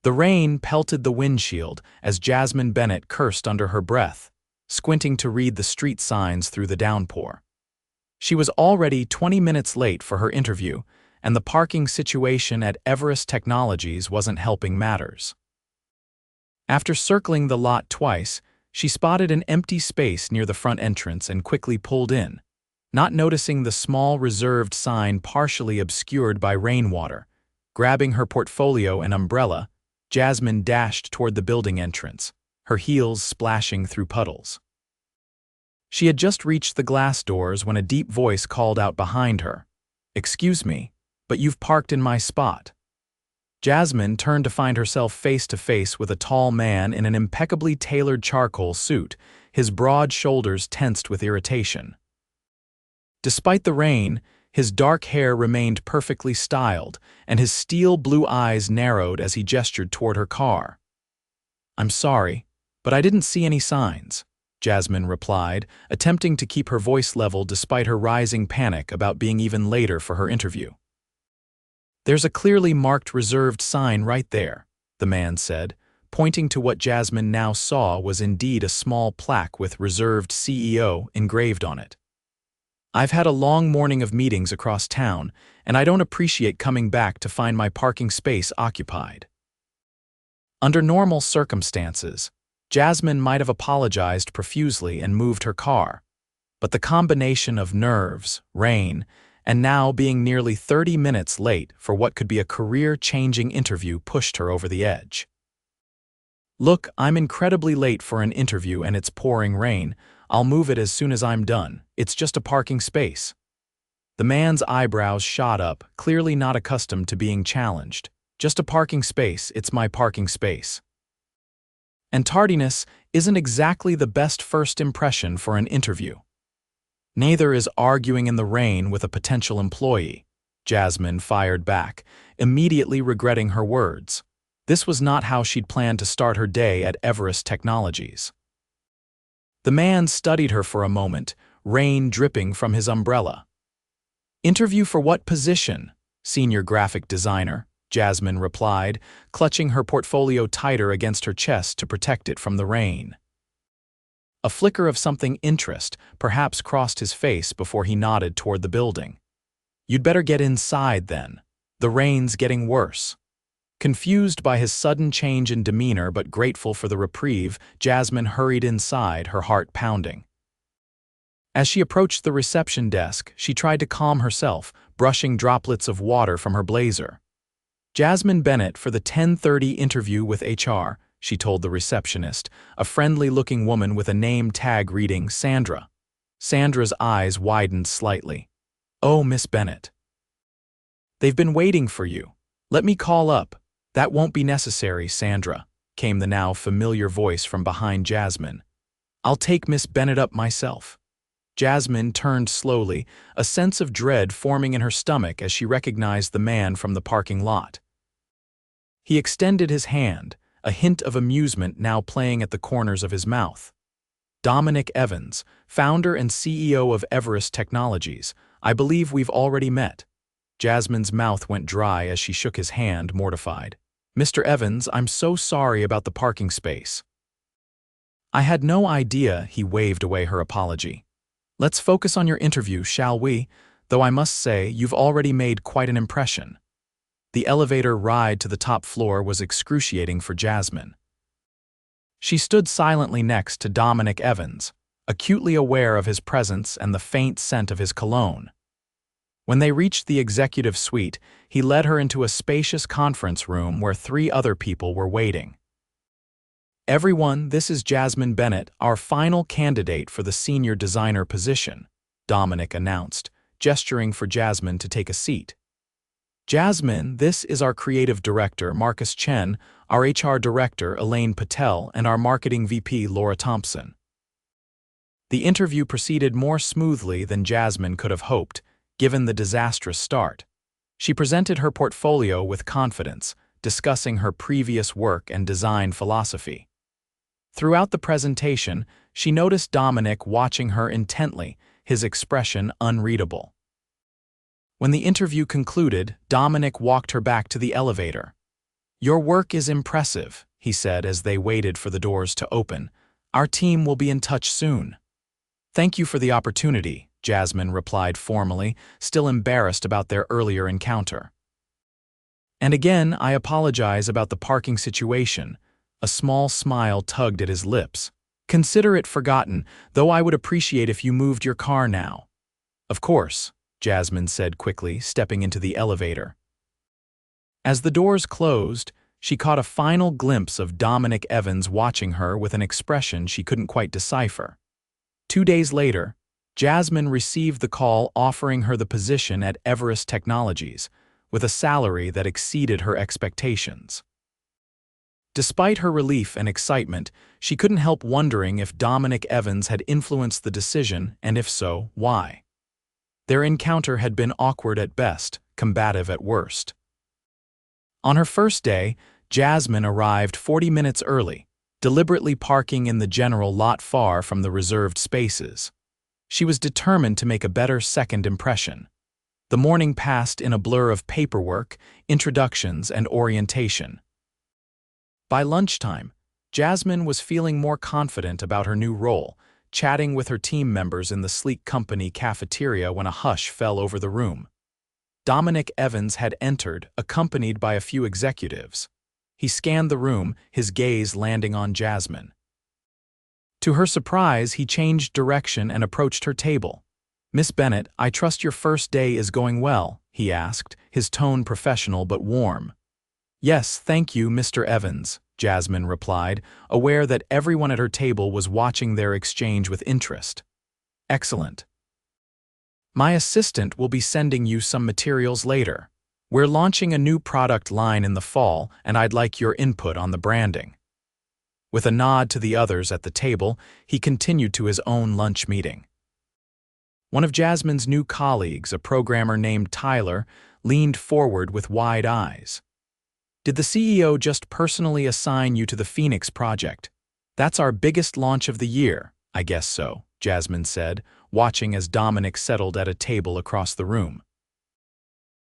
The rain pelted the windshield as Jasmine Bennett cursed under her breath, squinting to read the street signs through the downpour. She was already 20 minutes late for her interview, and the parking situation at Everest Technologies wasn't helping matters. After circling the lot twice, she spotted an empty space near the front entrance and quickly pulled in, not noticing the small reserved sign partially obscured by rainwater. Grabbing her portfolio and umbrella, Jasmine dashed toward the building entrance, her heels splashing through puddles. She had just reached the glass doors when a deep voice called out behind her, "Excuse me, but you've parked in my spot." Jasmine turned to find herself face to face with a tall man in an impeccably tailored charcoal suit, his broad shoulders tensed with irritation. Despite the rain, his dark hair remained perfectly styled, and his steel blue eyes narrowed as he gestured toward her car. "I'm sorry, but I didn't see any signs," Jasmine replied, attempting to keep her voice level despite her rising panic about being even later for her interview. "There's a clearly marked reserved sign right there," the man said, pointing to what Jasmine now saw was indeed a small plaque with "Reserved CEO" engraved on it. "I've had a long morning of meetings across town, and I don't appreciate coming back to find my parking space occupied." Under normal circumstances, Jasmine might have apologized profusely and moved her car, but the combination of nerves, rain, and now being nearly 30 minutes late for what could be a career-changing interview pushed her over the edge. "Look, I'm incredibly late for an interview and it's pouring rain. I'll move it as soon as I'm done. It's just a parking space." The man's eyebrows shot up, clearly not accustomed to being challenged. "Just a parking space, it's my parking space." And tardiness isn't exactly the best first impression for an interview. Neither is arguing in the rain with a potential employee, Jasmine fired back, immediately regretting her words. This was not how she'd planned to start her day at Everest Technologies. The man studied her for a moment, rain dripping from his umbrella. "Interview for what position, senior graphic designer?" Jasmine replied, clutching her portfolio tighter against her chest to protect it from the rain. A flicker of something interest perhaps crossed his face before he nodded toward the building. "You'd better get inside then. The rain's getting worse." Confused by his sudden change in demeanor but grateful for the reprieve, Jasmine hurried inside, her heart pounding. As she approached the reception desk, she tried to calm herself, brushing droplets of water from her blazer. "Jasmine Bennett for the 10:30 interview with HR," she told the receptionist, a friendly-looking woman with a name tag reading Sandra. Sandra's eyes widened slightly. "Oh, Miss Bennett. They've been waiting for you. Let me call up." "That won't be necessary, Sandra," came the now familiar voice from behind Jasmine. "I'll take Miss Bennett up myself." Jasmine turned slowly, a sense of dread forming in her stomach as she recognized the man from the parking lot. He extended his hand, a hint of amusement now playing at the corners of his mouth. "Dominic Evans, founder and CEO of Everest Technologies. I believe we've already met." Jasmine's mouth went dry as she shook his hand, mortified. "Mr. Evans, I'm so sorry about the parking space." "I had no idea," he waved away her apology. "Let's focus on your interview, shall we? Though I must say, you've already made quite an impression." The elevator ride to the top floor was excruciating for Jasmine. She stood silently next to Dominic Evans, acutely aware of his presence and the faint scent of his cologne. When they reached the executive suite, he led her into a spacious conference room where 3 other people were waiting. "Everyone, this is Jasmine Bennett, our final candidate for the senior designer position," Dominic announced, gesturing for Jasmine to take a seat. "Jasmine, this is our creative director, Marcus Chen, our HR director, Elaine Patel, and our marketing VP, Laura Thompson." The interview proceeded more smoothly than Jasmine could have hoped, given the disastrous start. She presented her portfolio with confidence, discussing her previous work and design philosophy. Throughout the presentation, she noticed Dominic watching her intently, his expression unreadable. When the interview concluded, Dominic walked her back to the elevator. "Your work is impressive," he said as they waited for the doors to open. "Our team will be in touch soon." "Thank you for the opportunity," Jasmine replied formally, still embarrassed about their earlier encounter. "And again, I apologize about the parking situation." A small smile tugged at his lips. "Consider it forgotten, though I would appreciate if you moved your car now." "Of course," Jasmine said quickly, stepping into the elevator. As the doors closed, she caught a final glimpse of Dominic Evans watching her with an expression she couldn't quite decipher. 2 days later, Jasmine received the call offering her the position at Everest Technologies, with a salary that exceeded her expectations. Despite her relief and excitement, she couldn't help wondering if Dominic Evans had influenced the decision, and if so, why. Their encounter had been awkward at best, combative at worst. On her first day, Jasmine arrived 40 minutes early, deliberately parking in the general lot far from the reserved spaces. She was determined to make a better second impression. The morning passed in a blur of paperwork, introductions, and orientation. By lunchtime, Jasmine was feeling more confident about her new role, chatting with her team members in the sleek company cafeteria when a hush fell over the room. Dominic Evans had entered, accompanied by a few executives. He scanned the room, his gaze landing on Jasmine. To her surprise, he changed direction and approached her table. "Miss Bennett, I trust your first day is going well," he asked, his tone professional but warm. "Yes, thank you, Mr. Evans," Jasmine replied, aware that everyone at her table was watching their exchange with interest. "Excellent. My assistant will be sending you some materials later. We're launching a new product line in the fall, and I'd like your input on the branding." With a nod to the others at the table, he continued to his own lunch meeting. One of Jasmine's new colleagues, a programmer named Tyler, leaned forward with wide eyes. "Did the CEO just personally assign you to the Phoenix project? That's our biggest launch of the year." "I guess so," Jasmine said, watching as Dominic settled at a table across the room.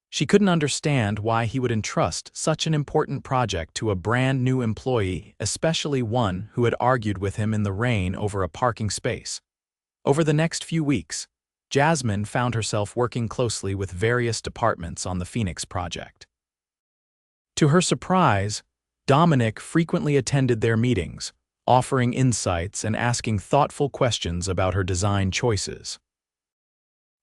She couldn't understand why he would entrust such an important project to a brand new employee, especially one who had argued with him in the rain over a parking space. Over the next few weeks, Jasmine found herself working closely with various departments on the Phoenix project. To her surprise, Dominic frequently attended their meetings, offering insights and asking thoughtful questions about her design choices.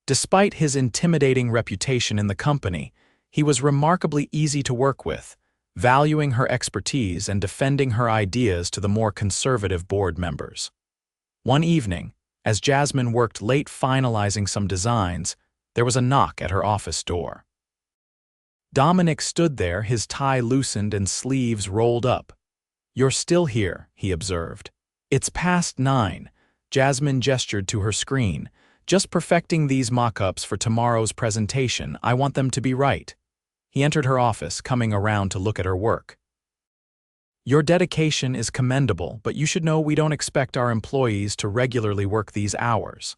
Despite his intimidating reputation in the company, he was remarkably easy to work with, valuing her expertise and defending her ideas to the more conservative board members. One evening, as Jasmine worked late finalizing some designs, there was a knock at her office door. Dominic stood there, his tie loosened and sleeves rolled up. "You're still here," he observed. "It's past 9, Jasmine gestured to her screen. "Just perfecting these mock-ups for tomorrow's presentation. I want them to be right." He entered her office, coming around to look at her work. "Your dedication is commendable, but you should know we don't expect our employees to regularly work these hours,"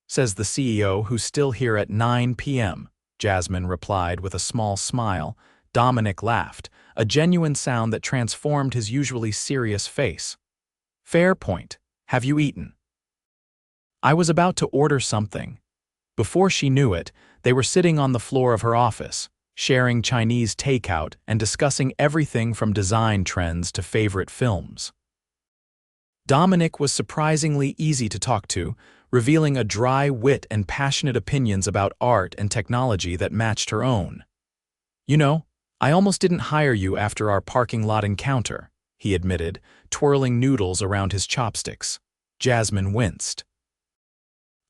says the CEO, who's still here at 9 p.m., Jasmine replied with a small smile. Dominic laughed, a genuine sound that transformed his usually serious face. "Fair point. Have you eaten?" "I was about to order something." Before she knew it, they were sitting on the floor of her office, sharing Chinese takeout and discussing everything from design trends to favorite films. Dominic was surprisingly easy to talk to, revealing a dry wit and passionate opinions about art and technology that matched her own. "You know, I almost didn't hire you after our parking lot encounter," he admitted, twirling noodles around his chopsticks. Jasmine winced.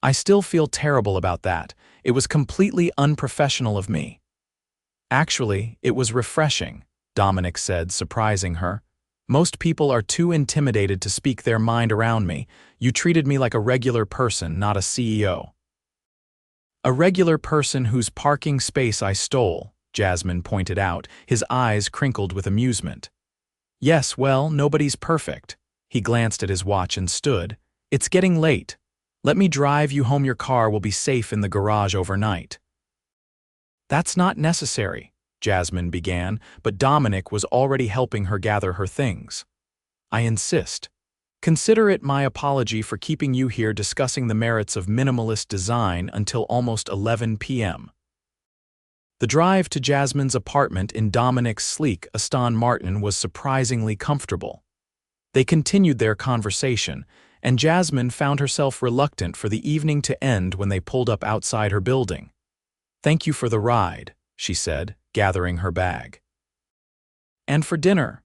"I still feel terrible about that. It was completely unprofessional of me." "Actually, it was refreshing," Dominic said, surprising her. "Most people are too intimidated to speak their mind around me. You treated me like a regular person, not a CEO." "A regular person whose parking space I stole," Jasmine pointed out, his eyes crinkled with amusement. "Yes, well, nobody's perfect." He glanced at his watch and stood. "It's getting late. Let me drive you home. Your car will be safe in the garage overnight." "That's not necessary," Jasmine began, but Dominic was already helping her gather her things. I insist. Consider it my apology for keeping you here discussing the merits of minimalist design until almost 11 p.m. The drive to Jasmine's apartment in Dominic's sleek Aston Martin was surprisingly comfortable. They continued their conversation, and Jasmine found herself reluctant for the evening to end when they pulled up outside her building. "Thank you for the ride," she said, gathering her bag. "And for dinner."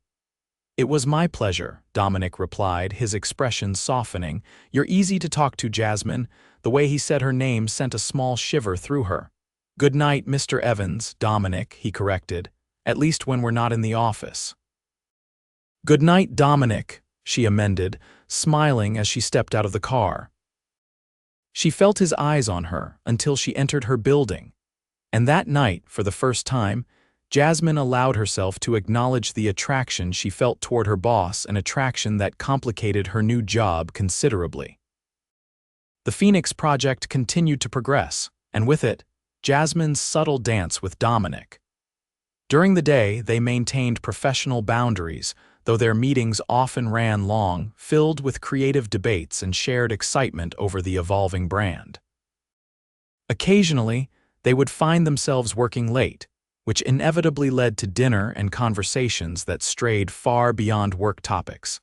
"It was my pleasure," Dominic replied, his expression softening. "You're easy to talk to, Jasmine." The way he said her name sent a small shiver through her. "Good night, Mr. Evans, Dominic," he corrected, "at least when we're not in the office." "Good night, Dominic," she amended, smiling as she stepped out of the car. She felt his eyes on her until she entered her building, and that night, for the first time, Jasmine allowed herself to acknowledge the attraction she felt toward her boss, an attraction that complicated her new job considerably. The Phoenix project continued to progress, and with it, Jasmine's subtle dance with Dominic. During the day, they maintained professional boundaries, though their meetings often ran long, filled with creative debates and shared excitement over the evolving brand. Occasionally, they would find themselves working late, which inevitably led to dinner and conversations that strayed far beyond work topics.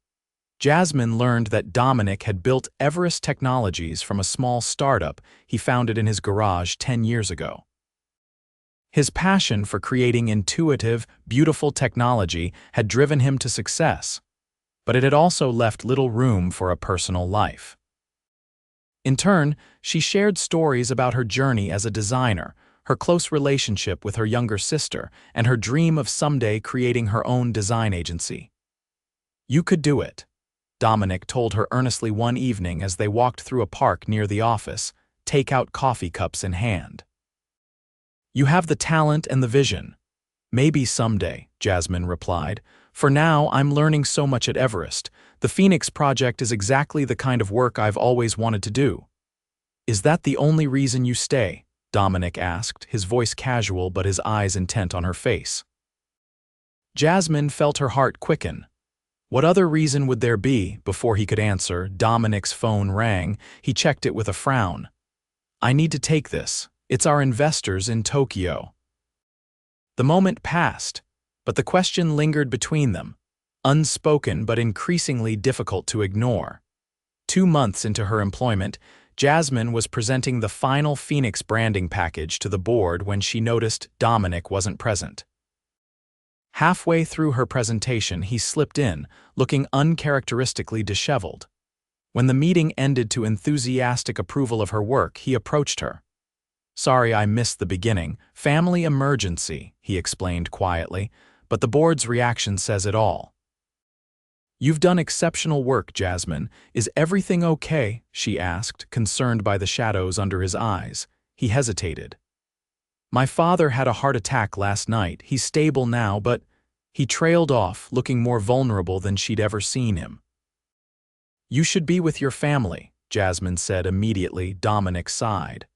Jasmine learned that Dominic had built Everest Technologies from a small startup he founded in his garage 10 years ago. His passion for creating intuitive, beautiful technology had driven him to success, but it had also left little room for a personal life. In turn, she shared stories about her journey as a designer, her close relationship with her younger sister, and her dream of someday creating her own design agency. "You could do it," Dominic told her earnestly one evening as they walked through a park near the office, take-out coffee cups in hand. "You have the talent and the vision." "Maybe someday," Jasmine replied. "For now, I'm learning so much at Everest. The Phoenix project is exactly the kind of work I've always wanted to do." "Is that the only reason you stay?" Dominic asked, his voice casual but his eyes intent on her face. Jasmine felt her heart quicken. What other reason would there be? Before he could answer, Dominic's phone rang. He checked it with a frown. "I need to take this. It's our investors in Tokyo." The moment passed, but the question lingered between them, unspoken but increasingly difficult to ignore. 2 months into her employment, Jasmine was presenting the final Phoenix branding package to the board when she noticed Dominic wasn't present. Halfway through her presentation, he slipped in, looking uncharacteristically disheveled. When the meeting ended to enthusiastic approval of her work, he approached her. "Sorry I missed the beginning. Family emergency," he explained quietly, but the board's reaction says it all. "You've done exceptional work, Jasmine. Is everything okay?" she asked, concerned by the shadows under his eyes. He hesitated. "My father had a heart attack last night. He's stable now, but—" He trailed off, looking more vulnerable than she'd ever seen him. "You should be with your family," Jasmine said immediately. Dominic sighed.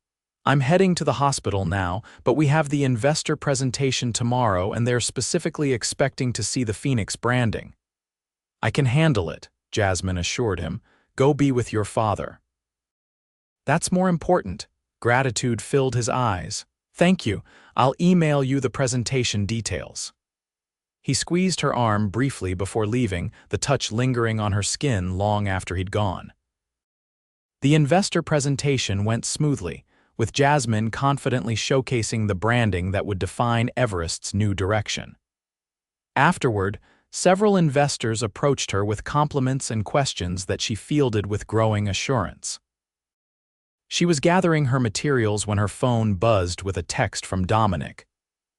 "I'm heading to the hospital now, but we have the investor presentation tomorrow and they're specifically expecting to see the Phoenix branding." "I can handle it," Jasmine assured him. "Go be with your father." "That's more important." Gratitude filled his eyes. "Thank you. I'll email you the presentation details." He squeezed her arm briefly before leaving, the touch lingering on her skin long after he'd gone. The investor presentation went smoothly, with Jasmine confidently showcasing the branding that would define Everest's new direction. Afterward, several investors approached her with compliments and questions that she fielded with growing assurance. She was gathering her materials when her phone buzzed with a text from Dominic.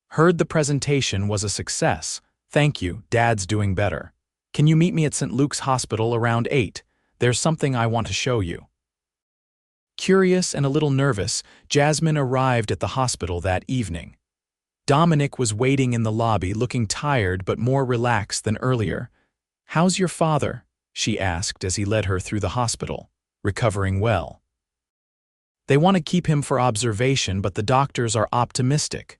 "Heard the presentation was a success. Thank you, Dad's doing better. Can you meet me at St. Luke's Hospital around 8? There's something I want to show you." Curious and a little nervous, Jasmine arrived at the hospital that evening. Dominic was waiting in the lobby, looking tired but more relaxed than earlier. "How's your father?" she asked as he led her through the hospital. "Recovering well." "They want to keep him for observation, but the doctors are optimistic."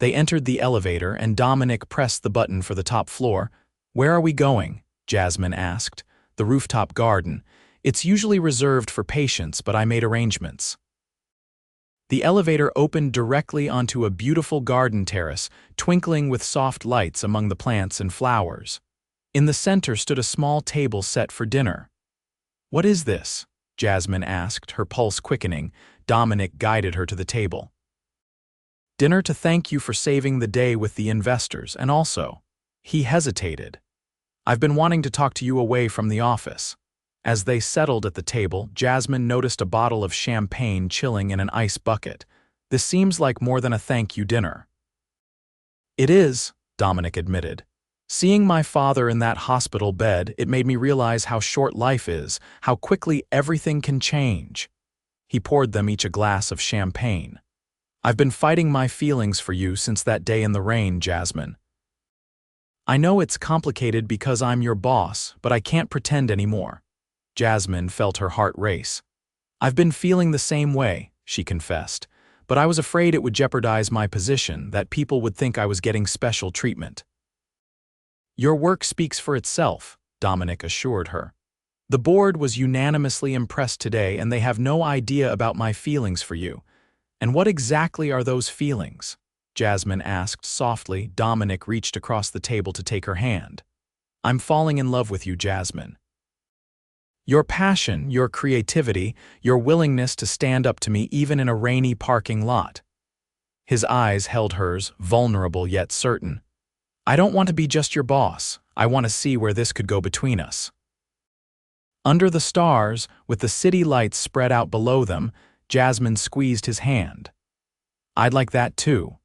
They entered the elevator and Dominic pressed the button for the top floor. "Where are we going?" Jasmine asked. "The rooftop garden. It's usually reserved for patients, but I made arrangements." The elevator opened directly onto a beautiful garden terrace, twinkling with soft lights among the plants and flowers. In the center stood a small table set for dinner. "What is this?" Jasmine asked, her pulse quickening. Dominic guided her to the table. "Dinner to thank you for saving the day with the investors, and also—" He hesitated. "I've been wanting to talk to you away from the office." As they settled at the table, Jasmine noticed a bottle of champagne chilling in an ice bucket. "This seems like more than a thank-you dinner." "It is," Dominic admitted. "Seeing my father in that hospital bed, it made me realize how short life is, how quickly everything can change." He poured them each a glass of champagne. "I've been fighting my feelings for you since that day in the rain, Jasmine. I know it's complicated because I'm your boss, but I can't pretend anymore." Jasmine felt her heart race. "I've been feeling the same way," she confessed, "but I was afraid it would jeopardize my position, that people would think I was getting special treatment." "Your work speaks for itself," Dominic assured her. "The board was unanimously impressed today and they have no idea about my feelings for you." "And what exactly are those feelings?" Jasmine asked softly. Dominic reached across the table to take her hand. "I'm falling in love with you, Jasmine. Your passion, your creativity, your willingness to stand up to me even in a rainy parking lot." His eyes held hers, vulnerable yet certain. "I don't want to be just your boss. I want to see where this could go between us." Under the stars, with the city lights spread out below them, Jasmine squeezed his hand. "I'd like that too."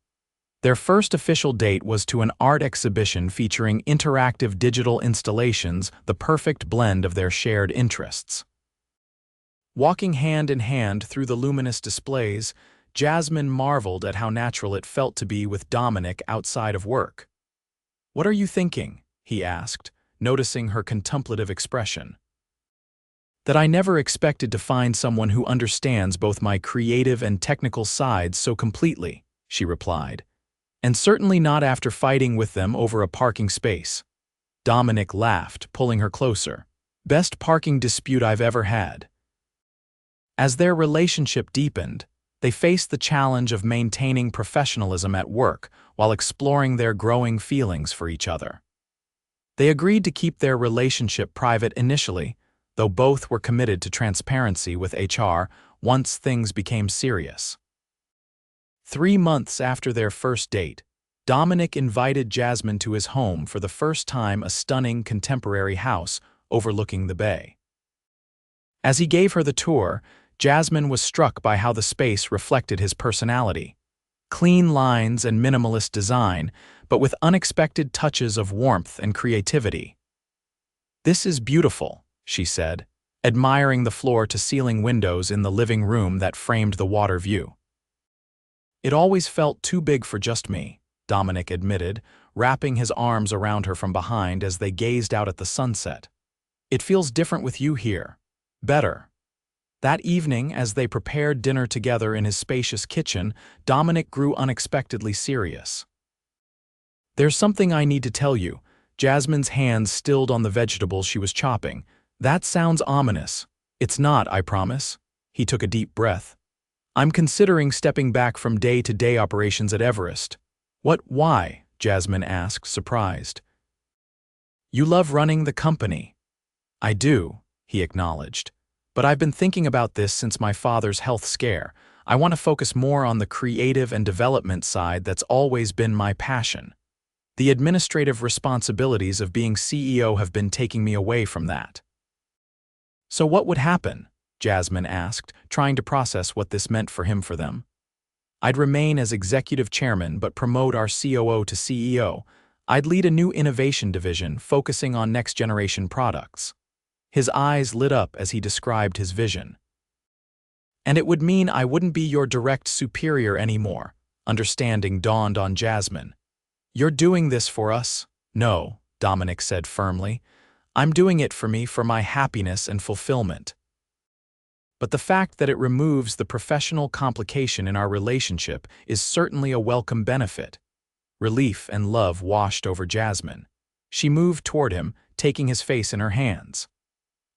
Their first official date was to an art exhibition featuring interactive digital installations, the perfect blend of their shared interests. Walking hand in hand through the luminous displays, Jasmine marveled at how natural it felt to be with Dominic outside of work. "What are you thinking?" he asked, noticing her contemplative expression. "That I never expected to find someone who understands both my creative and technical sides so completely," she replied. "And certainly not after fighting with them over a parking space." Dominic laughed, pulling her closer. "Best parking dispute I've ever had." As their relationship deepened, they faced the challenge of maintaining professionalism at work while exploring their growing feelings for each other. They agreed to keep their relationship private initially, though both were committed to transparency with HR once things became serious. 3 months after their first date, Dominic invited Jasmine to his home for the first time, a stunning contemporary house overlooking the bay. As he gave her the tour, Jasmine was struck by how the space reflected his personality. Clean lines and minimalist design, but with unexpected touches of warmth and creativity. "This is beautiful," she said, admiring the floor-to-ceiling windows in the living room that framed the water view. "It always felt too big for just me," Dominic admitted, wrapping his arms around her from behind as they gazed out at the sunset. "It feels different with you here. Better." That evening, as they prepared dinner together in his spacious kitchen, Dominic grew unexpectedly serious. "There's something I need to tell you." Jasmine's hands stilled on the vegetables she was chopping. "That sounds ominous." "It's not, I promise." He took a deep breath. "I'm considering stepping back from day-to-day operations at Everest." Why?" Jasmine asked, surprised. "You love running the company." "I do," he acknowledged. "But I've been thinking about this since my father's health scare. I want to focus more on the creative and development side that's always been my passion. The administrative responsibilities of being CEO have been taking me away from that." "So what would happen?" Jasmine asked, trying to process what this meant for them. "I'd remain as executive chairman but promote our COO to CEO. I'd lead a new innovation division focusing on next-generation products." His eyes lit up as he described his vision. "And it would mean I wouldn't be your direct superior anymore." Understanding dawned on Jasmine. "You're doing this for us?" "No," Dominic said firmly. "I'm doing it for me, for my happiness and fulfillment. But the fact that it removes the professional complication in our relationship is certainly a welcome benefit." Relief and love washed over Jasmine. She moved toward him, taking his face in her hands.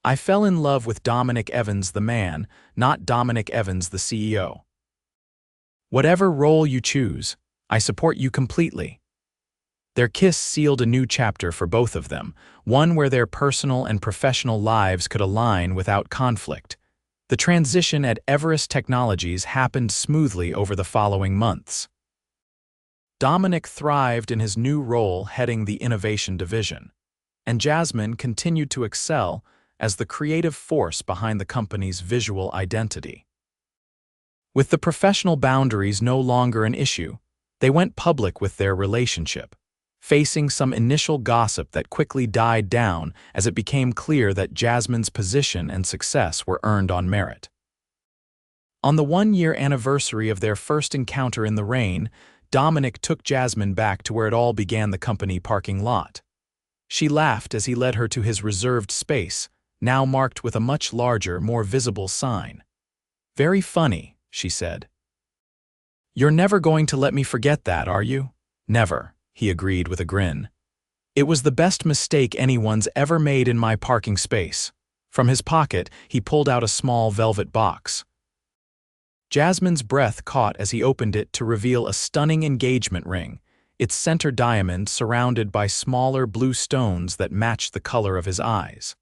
I fell in love with Dominic Evans the man, not Dominic Evans the CEO. Whatever role you choose, I support you completely. Their kiss sealed a new chapter for both of them, one where their personal and professional lives could align without conflict. The transition at Everest Technologies happened smoothly over the following months. Dominic thrived in his new role heading the innovation division, and Jasmine continued to excel as the creative force behind the company's visual identity. With the professional boundaries no longer an issue, they went public with their relationship, facing some initial gossip that quickly died down as it became clear that Jasmine's position and success were earned on merit. On the one-year anniversary of their first encounter in the rain, Dominic took Jasmine back to where it all began, the company parking lot. She laughed as he led her to his reserved space, now marked with a much larger, more visible sign. "Very funny," she said. "You're never going to let me forget that, are you?" "Never," he agreed with a grin. "It was the best mistake anyone's ever made in my parking space." From his pocket, he pulled out a small velvet box. Jasmine's breath caught as he opened it to reveal a stunning engagement ring, its center diamond surrounded by smaller blue stones that matched the color of his eyes.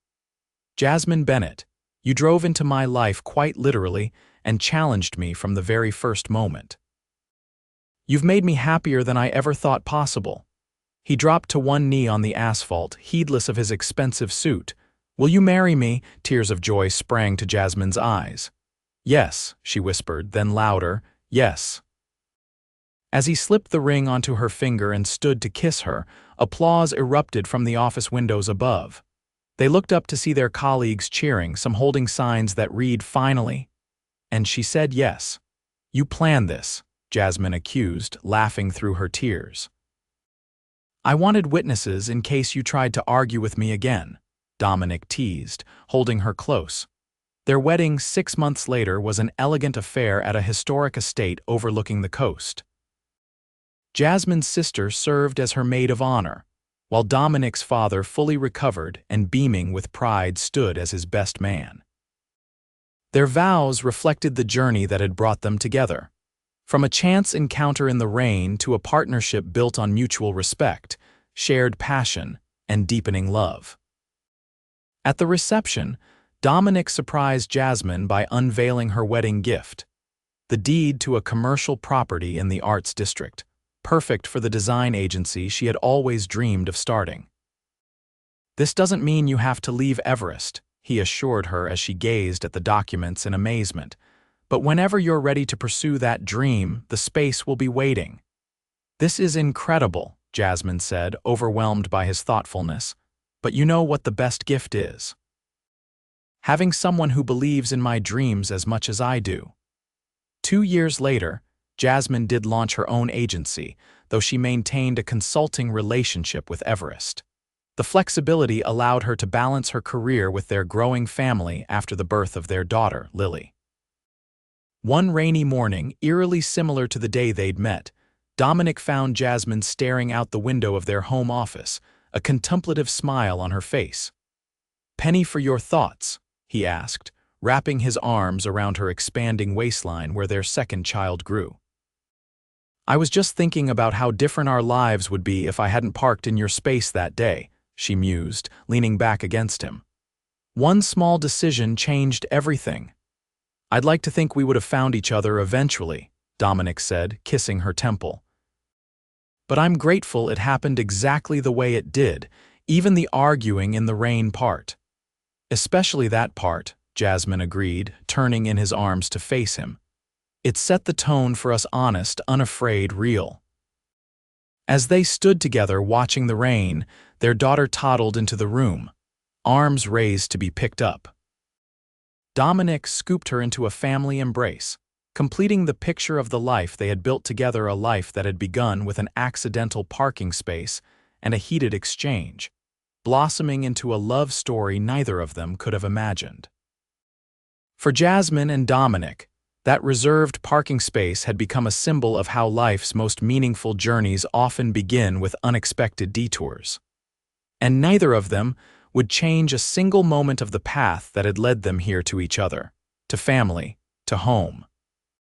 "Jasmine Bennett, you drove into my life quite literally and challenged me from the very first moment. You've made me happier than I ever thought possible." He dropped to one knee on the asphalt, heedless of his expensive suit. "Will you marry me?" Tears of joy sprang to Jasmine's eyes. "Yes," she whispered, then louder, "Yes." As he slipped the ring onto her finger and stood to kiss her, applause erupted from the office windows above. They looked up to see their colleagues cheering, some holding signs that read, "Finally." And she said yes. "You planned this," Jasmine accused, laughing through her tears. "I wanted witnesses in case you tried to argue with me again," Dominic teased, holding her close. Their wedding 6 months later was an elegant affair at a historic estate overlooking the coast. Jasmine's sister served as her maid of honor, while Dominic's father, fully recovered and beaming with pride, stood as his best man. Their vows reflected the journey that had brought them together. From a chance encounter in the rain to a partnership built on mutual respect, shared passion, and deepening love. At the reception, Dominic surprised Jasmine by unveiling her wedding gift, the deed to a commercial property in the Arts District, perfect for the design agency she had always dreamed of starting. "This doesn't mean you have to leave Everest," he assured her as she gazed at the documents in amazement. "But whenever you're ready to pursue that dream, the space will be waiting." "This is incredible," Jasmine said, overwhelmed by his thoughtfulness. "But you know what the best gift is? Having someone who believes in my dreams as much as I do." 2 years later, Jasmine did launch her own agency, though she maintained a consulting relationship with Everest. The flexibility allowed her to balance her career with their growing family after the birth of their daughter, Lily. One rainy morning, eerily similar to the day they'd met, Dominic found Jasmine staring out the window of their home office, a contemplative smile on her face. "Penny for your thoughts?" he asked, wrapping his arms around her expanding waistline where their second child grew. "I was just thinking about how different our lives would be if I hadn't parked in your space that day," she mused, leaning back against him. "One small decision changed everything." "I'd like to think we would have found each other eventually," Dominic said, kissing her temple. "But I'm grateful it happened exactly the way it did, even the arguing in the rain part." "Especially that part," Jasmine agreed, turning in his arms to face him. "It set the tone for us, honest, unafraid, real." As they stood together watching the rain, their daughter toddled into the room, arms raised to be picked up. Dominic scooped her into a family embrace, completing the picture of the life they had built together, a life that had begun with an accidental parking space and a heated exchange, blossoming into a love story neither of them could have imagined. For Jasmine and Dominic, That reserved parking space had become a symbol of how life's most meaningful journeys often begin with unexpected detours. And neither of them would change a single moment of the path that had led them here to each other, to family, to home.